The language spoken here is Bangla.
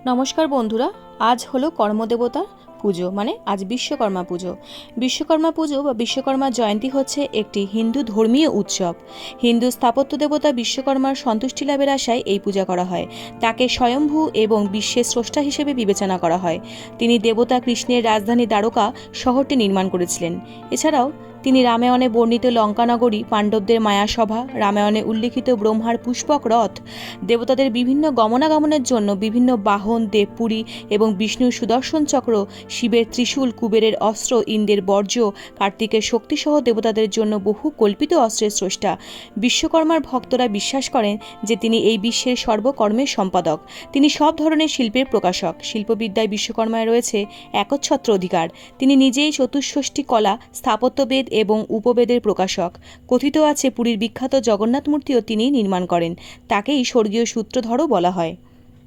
নমস্কার বন্ধুরা, আজ হলো কর্মদেবতার পুজো, মানে আজ বিশ্বকর্মা পুজো। বিশ্বকর্মা পুজো বা বিশ্বকর্মা জয়ন্তী হচ্ছে একটি হিন্দু ধর্মীয় উৎসব। হিন্দু স্থাপত্য দেবতা বিশ্বকর্মার সন্তুষ্টি লাভের আশায় এই পূজা করা হয়। তাকে স্বয়ম্ভু এবং বিশ্বের স্রষ্টা হিসেবে বিবেচনা করা হয়। তিনি দেবতা কৃষ্ণের রাজধানী দ্বারকা শহরটি নির্মাণ করেছিলেন। এছাড়াও তিনি রামায়ণে বর্ণিত লঙ্কানগরী, পাণ্ডবদের মায়াসভা, রামায়ণে উল্লিখিত ব্রহ্মার পুষ্পক রথ, দেবতাদের বিভিন্ন গমনাগমনের জন্য বিভিন্ন বাহন, দেবপুরী এবং বিষ্ণুর সুদর্শন চক্র, শিবের ত্রিশূল, কুবেরের অস্ত্র, ইন্দ্রের বর্জ্য, কার্তিকের শক্তিসহ দেবতাদের জন্য বহু কল্পিত অস্ত্রের স্রষ্টা। বিশ্বকর্মার ভক্তরা বিশ্বাস করেন যে তিনি এই বিশ্বের সর্বকর্মের সম্পাদক। তিনি সব ধরনের শিল্পের প্রকাশক। শিল্পবিদ্যায় বিশ্বকর্মায় রয়েছে একচ্ছত্র অধিকার। তিনি নিজেই চতুষ্ষষ্ঠী কলা, স্থাপত্যবেদ এবং উপবেদের প্রকাশক। কথিত আছে পুরীর বিখ্যাত জগন্নাথ মূর্তিও তিনি নির্মাণ করেন। তাকেই স্বর্গীয় সূত্রধরও বলা হয়।